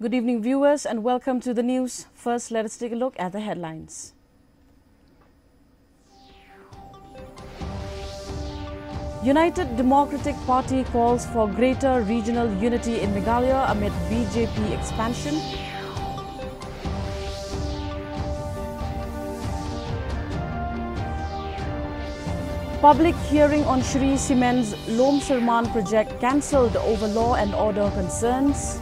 Good evening, viewers, and welcome to the news. First, let us take a look at the headlines. United Democratic Party calls for greater regional unity in Meghalaya amid BJP expansion. Public hearing on Shri Cement's Lom Sirman project cancelled over law and order concerns.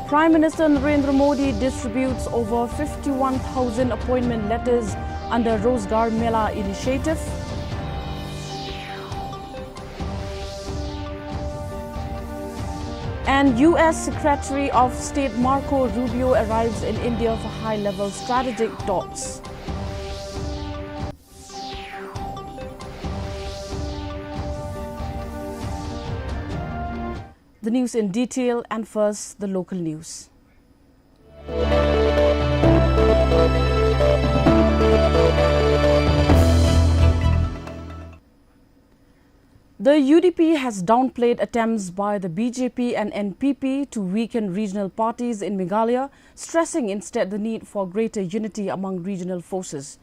Prime Minister Narendra Modi distributes over 51,000 appointment letters under Rozgar Mela initiative. And US Secretary of State Marco Rubio arrives in India for high-level strategic talks. The news in detail, and first the local news. The UDP has downplayed attempts by the BJP and NPP to weaken regional parties in Meghalaya, stressing instead the need for greater unity among regional forces.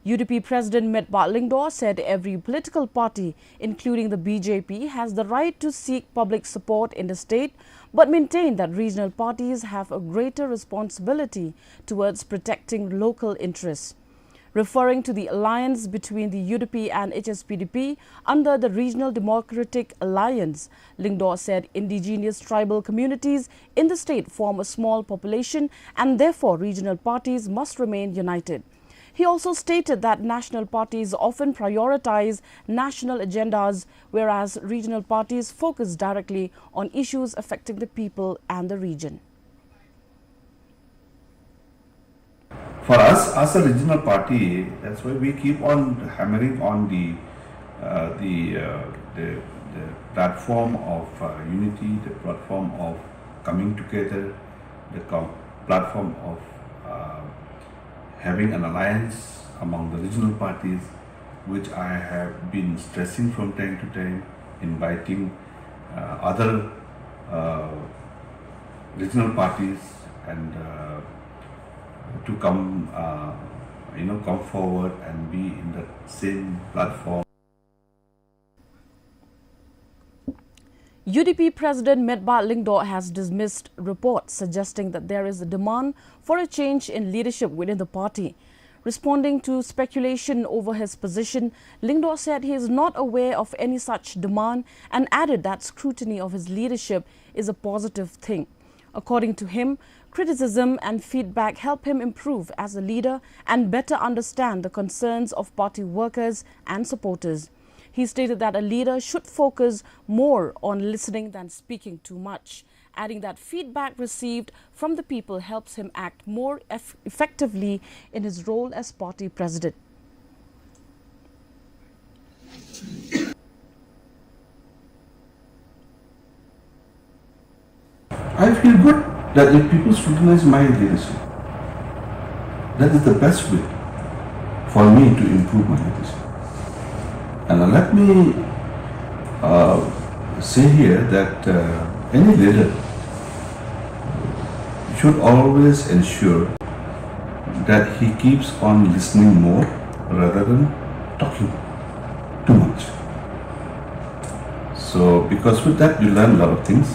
UDP President Metbat Lingdor said every political party, including the BJP, has the right to seek public support in the state, but maintained that regional parties have a greater responsibility towards protecting local interests. Referring to the alliance between the UDP and HSPDP under the Regional Democratic Alliance, Lingdor said indigenous tribal communities in the state form a small population and therefore regional parties must remain united. He also stated that national parties often prioritize national agendas, whereas regional parties focus directly on issues affecting the people and the region. For us, as a regional party, that's why we keep on hammering on the platform of unity, the platform of coming together, the platform of having an alliance among the regional parties, which I have been stressing from time to time, inviting other regional parties and to come forward and be in the same platform. UDP President Metbat Lingdor has dismissed reports suggesting that there is a demand for a change in leadership within the party. Responding to speculation over his position, Lingdor said he is not aware of any such demand and added that scrutiny of his leadership is a positive thing. According to him, criticism and feedback help him improve as a leader and better understand the concerns of party workers and supporters. He stated that a leader should focus more on listening than speaking too much, adding that feedback received from the people helps him act more effectively in his role as party president. I feel good that if people scrutinize my leadership, that is the best way for me to improve my leadership. And let me say here that any leader should always ensure that he keeps on listening more rather than talking too much. So because with that you learn a lot of things.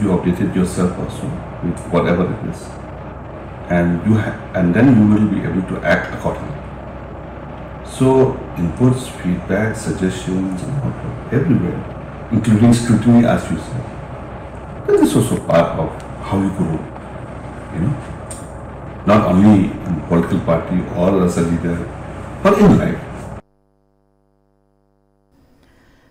You updated yourself also with whatever it is, and then you will be able to act accordingly. So inputs, feedback, suggestions, and everywhere, including scrutiny, as you said, that is also part of how you grow. Not only in political party or as a leader, but in life.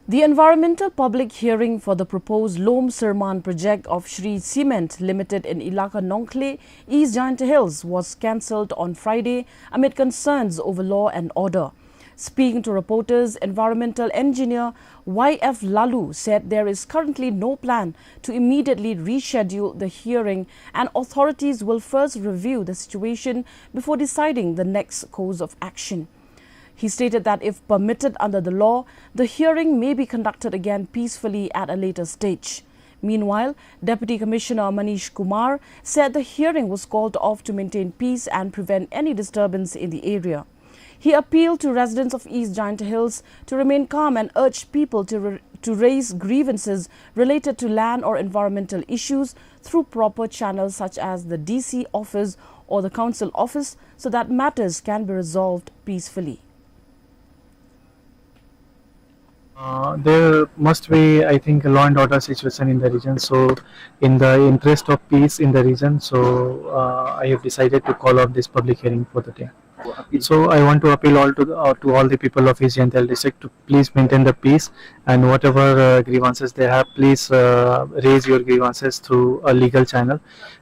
The environmental public hearing for the proposed Lom Sirman project of Shri Cement Limited in Ilaka Nongkle, East Giant Hills was cancelled on Friday amid concerns over law and order. Speaking to reporters, environmental engineer Y.F. Lalu said there is currently no plan to immediately reschedule the hearing and authorities will first review the situation before deciding the next course of action. He stated that if permitted under the law, the hearing may be conducted again peacefully at a later stage. Meanwhile, Deputy Commissioner Manish Kumar said the hearing was called off to maintain peace and prevent any disturbance in the area. He appealed to residents of East Giant Hills to remain calm and urged people to raise grievances related to land or environmental issues through proper channels such as the DC office or the council office so that matters can be resolved peacefully. There must be, I think, a law and order situation in the region. So, in the interest of peace in the region, I have decided to call off this public hearing for the day. So, I want to appeal to all the people of East Jhantel district to please maintain the peace, and whatever grievances they have, please raise your grievances through a legal channel.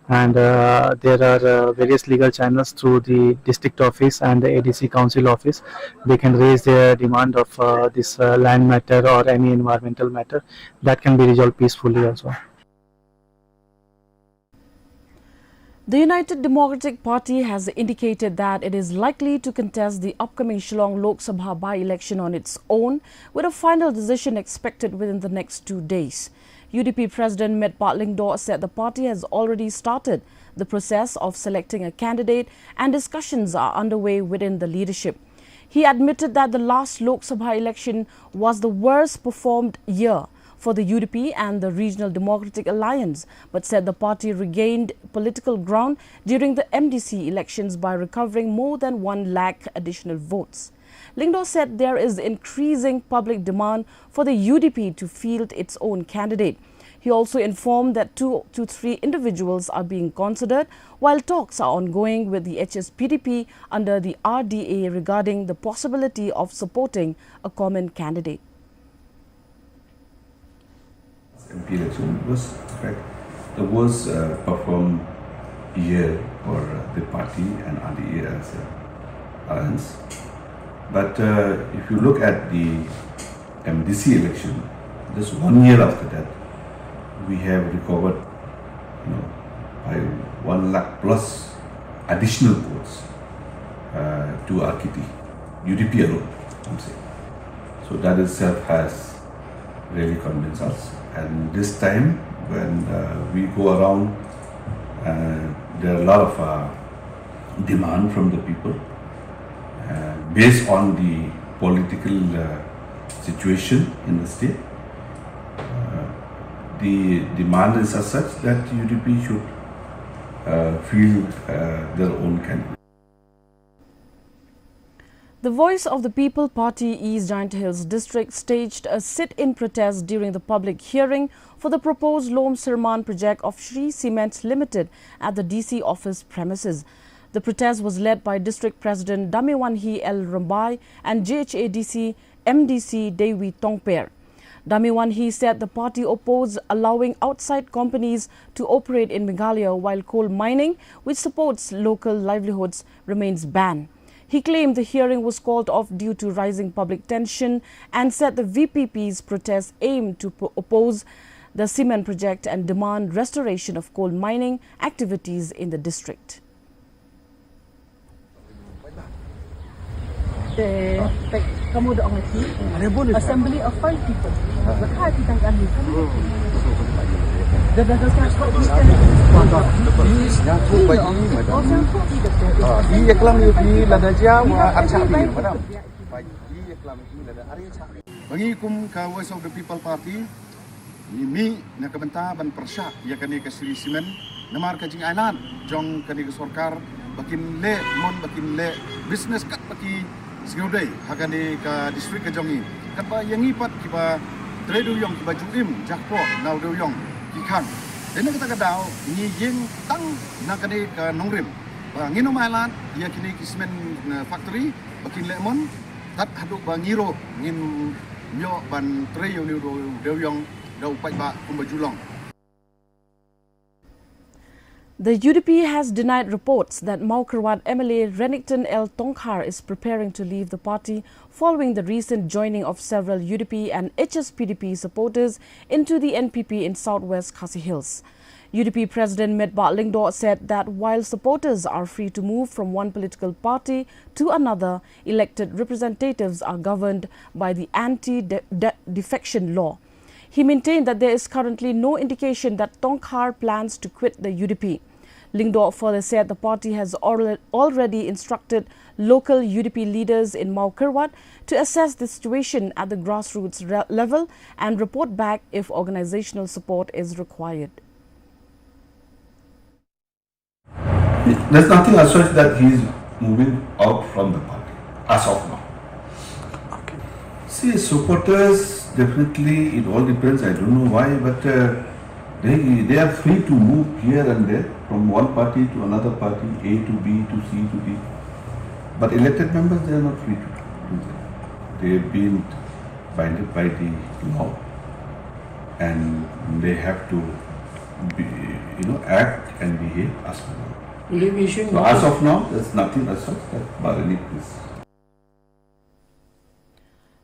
And there are various legal channels through the district office and the ADC council office. They can raise their demand of this land matter or any environmental matter that can be resolved peacefully also. The United Democratic Party has indicated that it is likely to contest the upcoming Shillong Lok Sabha by-election on its own, with a final decision expected within the next 2 days. UDP President Metpat Lingdor said the party has already started the process of selecting a candidate and discussions are underway within the leadership. He admitted that the last Lok Sabha election was the worst performed year for the UDP and the Regional Democratic Alliance, but said the party regained political ground during the MDC elections by recovering more than 1 lakh additional votes. Lingdor said there is increasing public demand for the UDP to field its own candidate. He also informed that 2 to 3 individuals are being considered, while talks are ongoing with the HSPDP under the RDA regarding the possibility of supporting a common candidate. MP election was in fact the worst performed year for the party and RDA as an alliance. But if you look at the MDC election, just 1 year after that, we have recovered, by 1 lakh plus additional votes to RKT, UDP alone, I'm saying. So that itself has really convinced us. And this time, when we go around, there are a lot of demand from the people based on the political situation in the state. The demand is as such that UDP should field their own candidate. The Voice of the People Party East Giant Hills District staged a sit-in protest during the public hearing for the proposed Lom Sirman project of Shri Cement Limited at the DC office premises. The protest was led by District President Damiwanhi L. Rambai and JHADC MDC Dewi Tongper. Damiwanhi said the party opposed allowing outside companies to operate in Meghalaya while coal mining, which supports local livelihoods, remains banned. He claimed the hearing was called off due to rising public tension and said the VPP's protest aimed to oppose the cement project and demand restoration of coal mining activities in the district. Kamu dah ngerti? Assembly of 5 people. Berkah kita kami. Dah cakap yang tu bagi madam. Di eklam ni lada jam acak ni madam. Bagi eklam ni lada area acak. Bagi kum ka Voice of the People Party ni nak kebentar ban persyak ia kani ke Sri Simen namar ka jing island jong kani ke sorkar bakin le mon bakin le business kat baki Singudai hakani ka distrik ke jongi kapa yang ipat kiba trade yong kiba juim jakpo nau do yong kikan dene kata kadau ni jing tang nakani ka nongrim ba ngino mailan ia kini kismen factory bakin lemon tat haduk ba ngiro ngin myo ban trade yong do yong do pai ba kumbajulong. The UDP has denied reports that Maukarwat MLA Renington L. Tongkhar is preparing to leave the party following the recent joining of several UDP and HSPDP supporters into the NPP in southwest Khasi Hills. UDP President Metba Lingdo said that while supporters are free to move from one political party to another, elected representatives are governed by the anti-defection law. He maintained that there is currently no indication that Tongkhar plans to quit the UDP. Lingdo further said the party has already instructed local UDP leaders in Mau Kerwat to assess the situation at the grassroots level and report back if organizational support is required. There's nothing as such that he's moving out from the party as of now. Okay. See, supporters, definitely, it all depends. I don't know why, but they are free to move here and there from one party to another party, A to B to C to D. But elected members, they are not free to do that. They have been binded by the law, and they have to be, act and behave as per law. So as of now, there's nothing as such that bargaining is.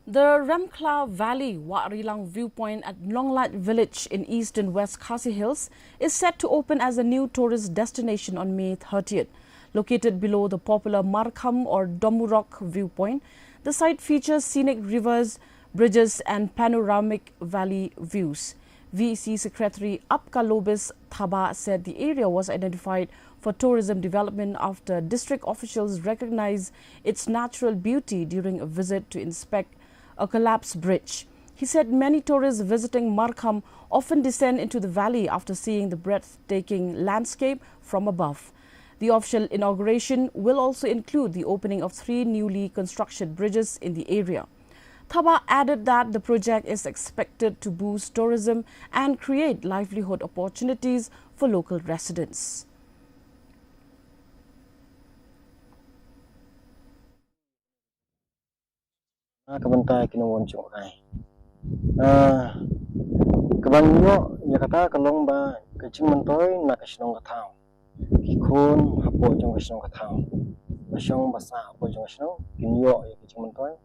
The Remkla Valley Warilang viewpoint at Longlat village in east and west Khasi Hills is set to open as a new tourist destination on May 30th. Located below the popular Markham or Domurok viewpoint, the site features scenic rivers, bridges and panoramic valley views. VEC Secretary Apka Lobis Thaba said the area was identified for tourism development after district officials recognized its natural beauty during a visit to inspect a collapsed bridge. He said many tourists visiting Markham often descend into the valley after seeing the breathtaking landscape from above. The official inauguration will also include the opening of 3 newly constructed bridges in the area. Thaba added that the project is expected to boost tourism and create livelihood opportunities for local residents. Kebentai kini woncong ai. Kebanyo ya kata kalong ba kecing mentoy nak kesenong katau. Kikun hapo jong kesenong katau. Basong basa hapo jong kesenong kinyo ya kecing mentoy.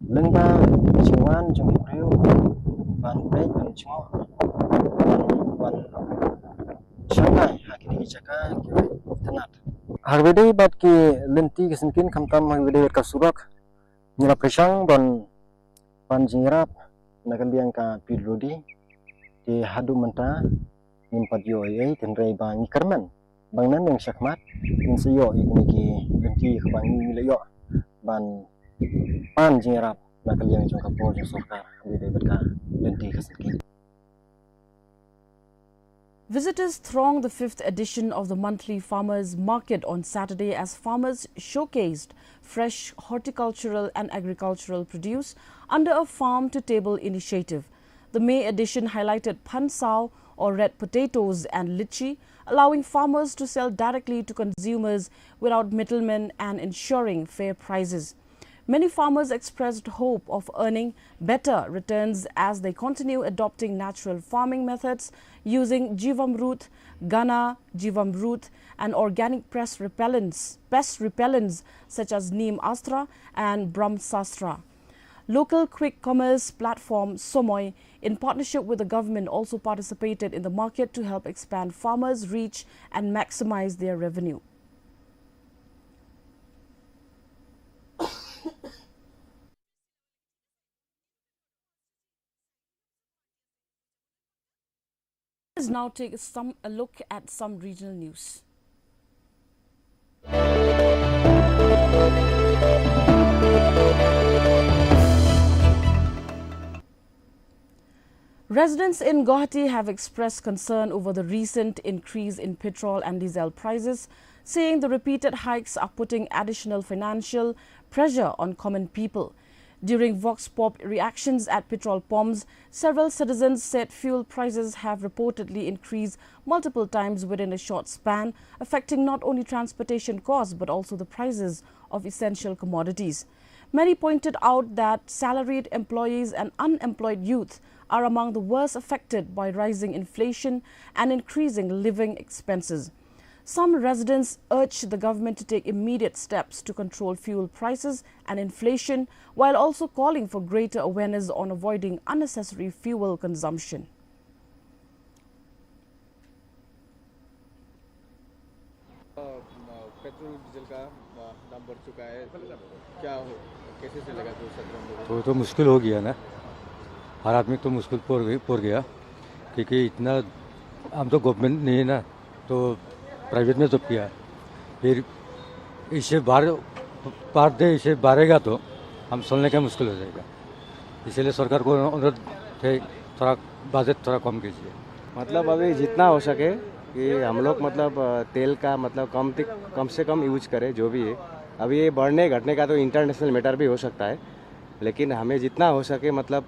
Lengba kecingwan jong hibreu ban baik ban cimo ban shangai hakini kicaka tenat. Harbede bat ki lenti kesenkin kamtam harbede ka surak. Nyala pesang ban panjirap nakaliang ka pilodi di hadu menta nimpat yo ai tenrei bang ikarman bang nan yang sakmat in seyo iki lenti ka bang milayo ban panjirap nakaliang jong kapol jong sarkar bide berka lenti kasekin. Visitors thronged the 5th edition of the monthly farmers market on Saturday as farmers showcased fresh horticultural and agricultural produce under a farm-to-table initiative. The May edition highlighted pansao or red potatoes and lychee, allowing farmers to sell directly to consumers without middlemen and ensuring fair prices. Many farmers expressed hope of earning better returns as they continue adopting natural farming methods using Jivamrut, Ghana Jivamrut and organic pest repellents such as Neem Astra and Brahmastra. Local quick commerce platform Somoy, in partnership with the government, also participated in the market to help expand farmers' reach and maximize their revenue. Let's now take a look at some regional news. Residents in Guwahati have expressed concern over the recent increase in petrol and diesel prices, saying the repeated hikes are putting additional financial pressure on common people. During Vox Pop reactions at petrol pumps, several citizens said fuel prices have reportedly increased multiple times within a short span, affecting not only transportation costs but also the prices of essential commodities. Many pointed out that salaried employees and unemployed youth are among the worst affected by rising inflation and increasing living expenses. Some residents urged the government to take immediate steps to control fuel prices and inflation, while also calling for greater awareness on avoiding unnecessary fuel consumption. Petrol diesel का दाम बढ़ चुका है, क्या हो कैसे चलेगा 2017 में? तो मुश्किल हो गया ना, हर आदमी तो मुश्किल पड़ गया, क्योंकि इतना हम तो गवर्नमेंट नहीं है ना, तो प्राइवेट में जॉब किया, फिर इससे पर डे इसे बढ़ेगा तो हम चलने का मुश्किल हो जाएगा। इसलिए सरकार को अनुरोध है, थोड़ा बजट थोड़ा कम कीजिए। मतलब अभी जितना हो सके कि हम लोग मतलब तेल का मतलब कम से कम यूज करें जो भी है। अभी ये बढ़ने घटने का तो इंटरनेशनल मैटर भी हो सकता है, लेकिन हमें जितना हो सके मतलब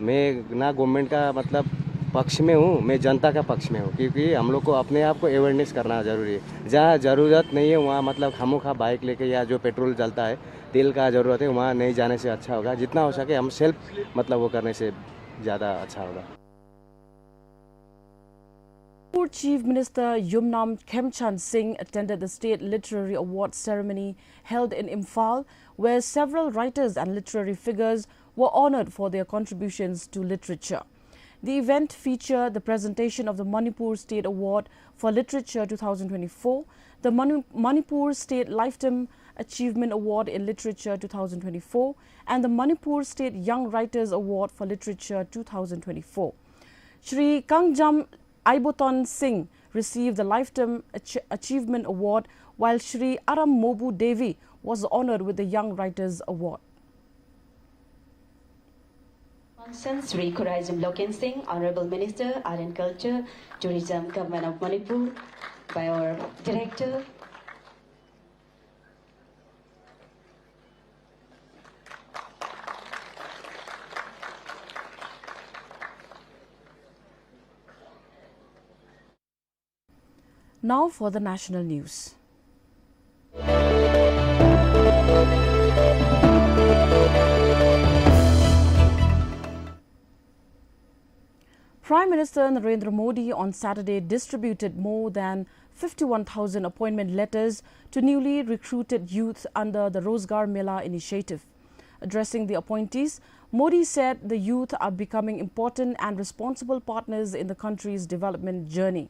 मैं ना गवर्नमेंट का मतलब पक्ष में हूँ, मैं जनता का पक्ष में हूँ, क्योंकि हम लोग को अपने आप को अवेयरनेस करना ज़रूरी है। जहाँ ज़रूरत नहीं है वहाँ मतलब खामोखा बाइक लेके या जो पेट्रोल जलता है तेल का ज़रूरत है वहाँ नहीं जाने से अच्छा होगा। जितना हो सके हम सेल्फ मतलब वो करने से ज़्यादा अच्छा होगा। Chief Minister Yumnam Khemchand Singh attended the State Literary Awards ceremony held in Imphal, where several writers and literary figures were honoured for their contributions to literature. The event featured the presentation of the Manipur State Award for Literature 2024, the Manipur State Lifetime Achievement Award in Literature 2024, and the Manipur State Young Writers Award for Literature 2024. Shri Kangjam Aiboton Singh received the Lifetime Achievement Award, while Shri Aram Mobu Devi was honoured with the Young Writers Award. Shri Khurajim Loken Singh, Honourable Minister, Art and Culture, Tourism, Government of Manipur, by our Director. Now for the national news. Prime Minister Narendra Modi on Saturday distributed more than 51,000 appointment letters to newly recruited youth under the Rozgar Mela initiative. Addressing the appointees, Modi said the youth are becoming important and responsible partners in the country's development journey.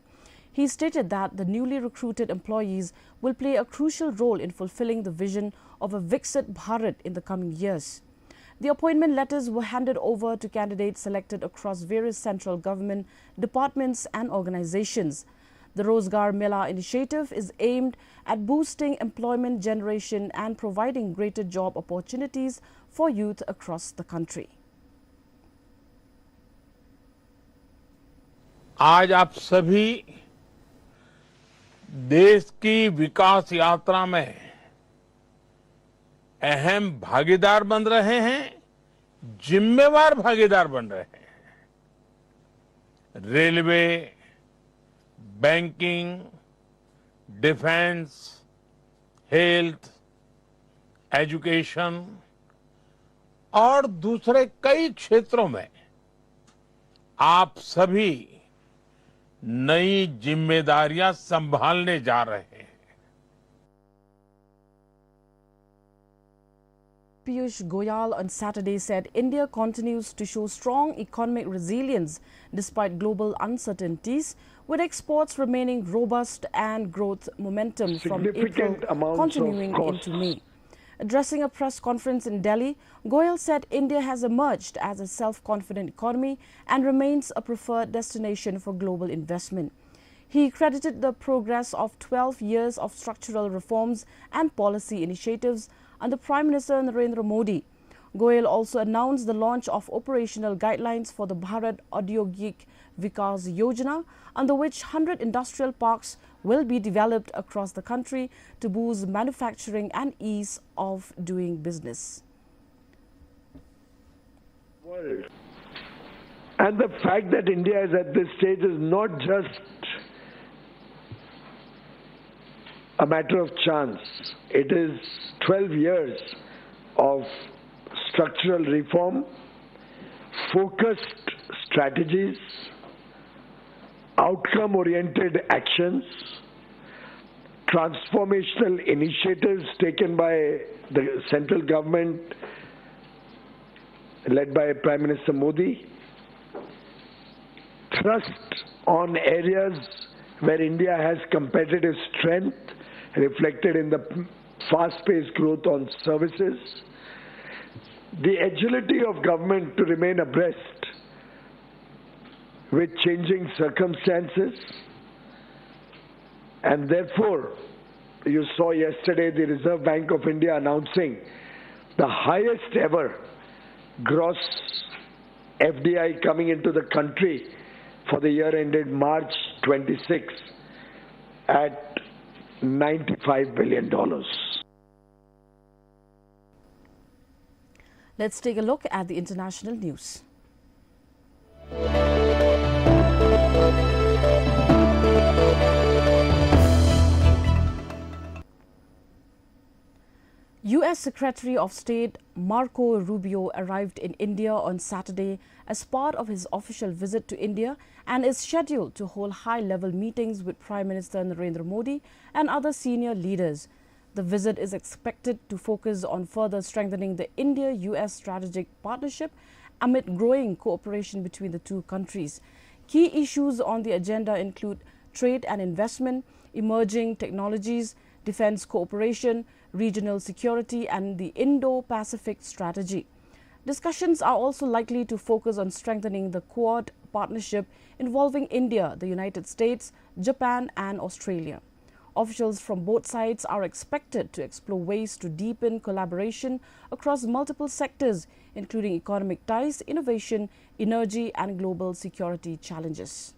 He stated that the newly recruited employees will play a crucial role in fulfilling the vision of a Viksit Bharat in the coming years. The appointment letters were handed over to candidates selected across various central government departments and organizations. The Rozgar Mela initiative is aimed at boosting employment generation and providing greater job opportunities for youth across the country. आज आप सभी देश की विकास यात्रा में अहम भागीदार बन रहे हैं, जिम्मेवार भागीदार बन रहे हैं। Railway, banking, defence, health, education और दूसरे कई क्षेत्रों में आप सभी नई जिम्मेदारियां संभालने जा रहे हैं। Piyush Goyal on Saturday said India continues to show strong economic resilience despite global uncertainties, with exports remaining robust and growth momentum from April continuing into May. Addressing a press conference in Delhi, Goyal said India has emerged as a self-confident economy and remains a preferred destination for global investment. He credited the progress of 12 years of structural reforms and policy initiatives under Prime Minister Narendra Modi. Goyal also announced the launch of operational guidelines for the Bharat Audyogik Vikas Yojana, under which 100 industrial parks will be developed across the country to boost manufacturing and ease of doing business. World. And the fact that India is at this stage is not just a matter of chance. It is 12 years of structural reform, focused strategies, outcome-oriented actions, transformational initiatives taken by the central government led by Prime Minister Modi, thrust on areas where India has competitive strength reflected in the fast-paced growth on services, the agility of government to remain abreast with changing circumstances, and therefore you saw yesterday the Reserve Bank of India announcing the highest ever gross FDI coming into the country for the year ended March 26 at $95 billion. Let's take a look at the international news. U.S. Secretary of State Marco Rubio arrived in India on Saturday as part of his official visit to India and is scheduled to hold high-level meetings with Prime Minister Narendra Modi and other senior leaders. The visit is expected to focus on further strengthening the India-U.S. strategic partnership amid growing cooperation between the two countries. Key issues on the agenda include trade and investment, emerging technologies, defense cooperation, regional security and the Indo-Pacific strategy. Discussions are also likely to focus on strengthening the Quad partnership involving India, the United States, Japan and Australia. Officials from both sides are expected to explore ways to deepen collaboration across multiple sectors, including economic ties, innovation, energy and global security challenges.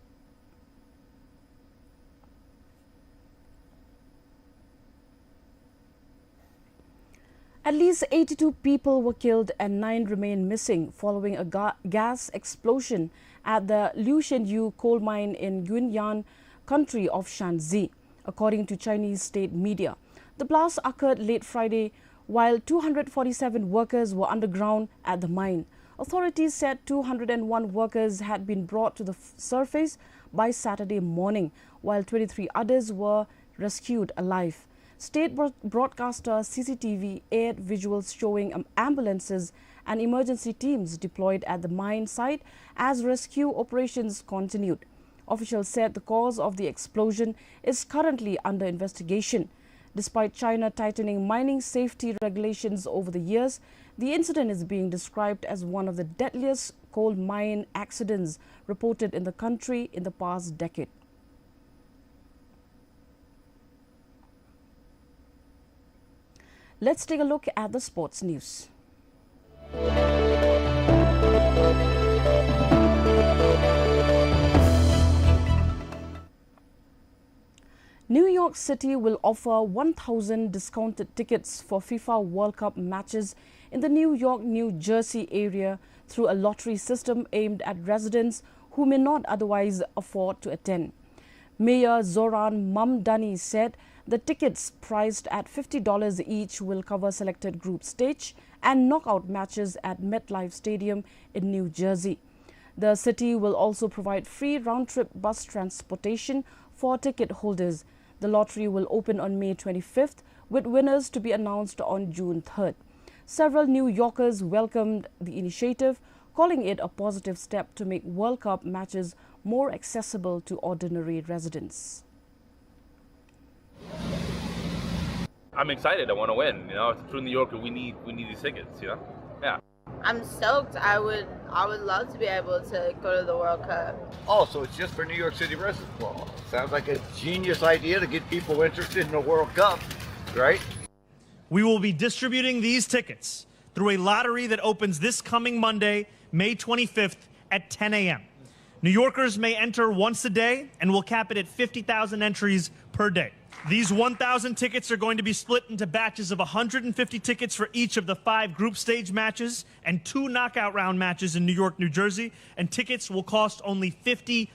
At least 82 people were killed and 9 remain missing following a gas explosion at the Liu Shenyu coal mine in Yunnan country of Shanxi, according to Chinese state media. The blast occurred late Friday while 247 workers were underground at the mine. Authorities said 201 workers had been brought to the surface by Saturday morning, while 23 others were rescued alive. State broadcaster CCTV aired visuals showing ambulances and emergency teams deployed at the mine site as rescue operations continued. Officials said the cause of the explosion is currently under investigation. Despite China tightening mining safety regulations over the years, the incident is being described as one of the deadliest coal mine accidents reported in the country in the past decade. Let's take a look at the sports news. New York City will offer 1,000 discounted tickets for FIFA World Cup matches in the New York, New Jersey area through a lottery system aimed at residents who may not otherwise afford to attend. Mayor Zoran Mamdani said the tickets priced at $50 each will cover selected group stage and knockout matches at MetLife Stadium in New Jersey. The city will also provide free round-trip bus transportation for ticket holders. The lottery will open on May 25th, with winners to be announced on June 3rd. Several New Yorkers welcomed the initiative, calling it a positive step to make World Cup matches more accessible to ordinary residents. I'm excited. I want to win. You know, as a true New Yorker, we need these tickets. You know, yeah. I'm stoked. I would love to be able to go to the World Cup. Oh, so it's just for New York City residents. Well, sounds like a genius idea to get people interested in the World Cup, right? We will be distributing these tickets through a lottery that opens this coming Monday, May 25th at 10 a.m. New Yorkers may enter once a day and will cap it at 50,000 entries per day. These 1,000 tickets are going to be split into batches of 150 tickets for each of the 5 group stage matches and 2 knockout round matches in New York, New Jersey, and tickets will cost only $50.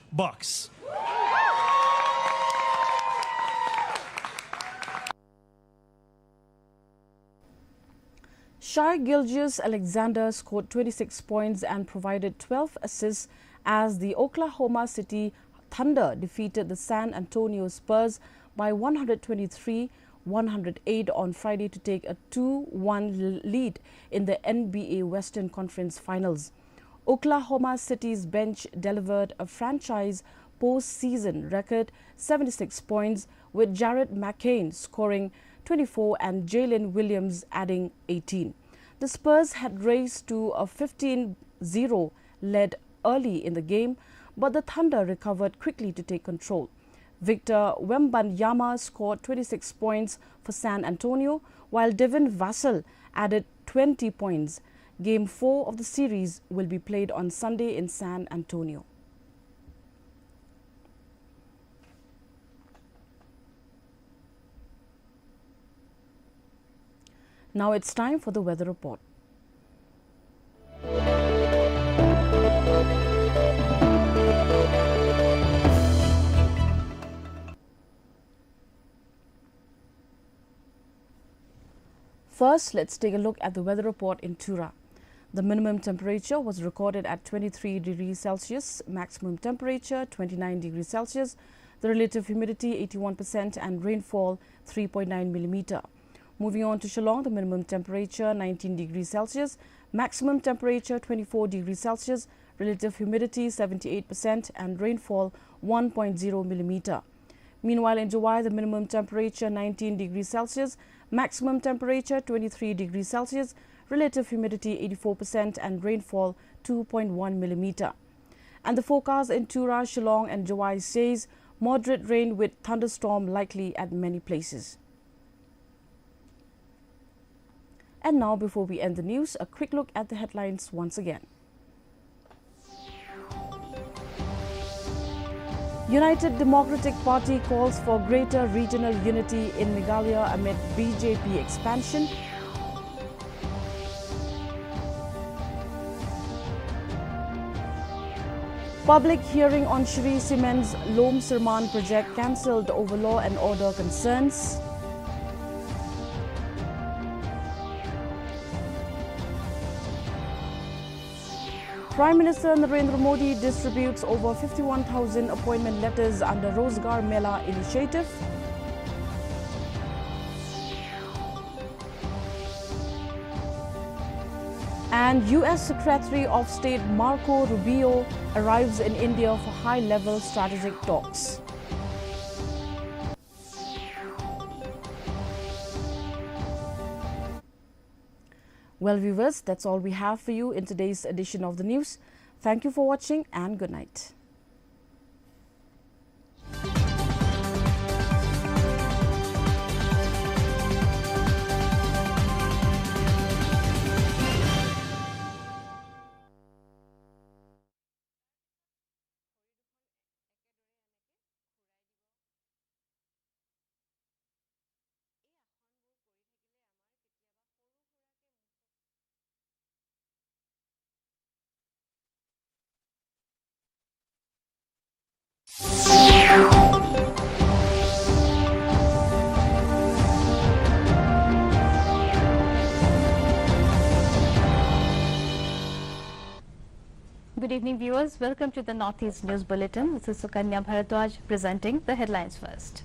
Shai Gilgeous-Alexander scored 26 points and provided 12 assists as the Oklahoma City Thunder defeated the San Antonio Spurs by 123-108 on Friday to take a 2-1 lead in the NBA Western Conference Finals. Oklahoma City's bench delivered a franchise postseason record 76 points, with Jared McCain scoring 24 and Jalen Williams adding 18. The Spurs had raced to a 15-0 lead early in the game, but the Thunder recovered quickly to take control. Victor Wembanyama scored 26 points for San Antonio, while Devin Vassell added 20 points. Game 4 of the series will be played on Sunday in San Antonio. Now it's time for the weather report. First, let's take a look at the weather report in Tura. The minimum temperature was recorded at 23 degrees Celsius, maximum temperature 29 degrees Celsius, the relative humidity 81% and rainfall 3.9 millimeter. Moving on to Shillong, the minimum temperature 19 degrees Celsius, maximum temperature 24 degrees Celsius, relative humidity 78% and rainfall 1.0 millimeter. Meanwhile, in Juwai, the minimum temperature 19 degrees Celsius, maximum temperature 23 degrees Celsius, relative humidity 84% and rainfall 2.1 millimeter. And the forecast in Tura, Shillong and Juwai says moderate rain with thunderstorm likely at many places. And now, before we end the news, a quick look at the headlines once again. United Democratic Party calls for greater regional unity in Meghalaya amid BJP expansion. Public hearing on Shri Cement's Lom Sirman project cancelled over law and order concerns. Prime Minister Narendra Modi distributes over 51,000 appointment letters under Rozgar Mela initiative. And US Secretary of State Marco Rubio arrives in India for high-level strategic talks. Well, viewers, that's all we have for you in today's edition of the news. Thank you for watching and good night. Good evening, viewers. Welcome to the Northeast News Bulletin. This is Sukanya Bharadwaj presenting the headlines first.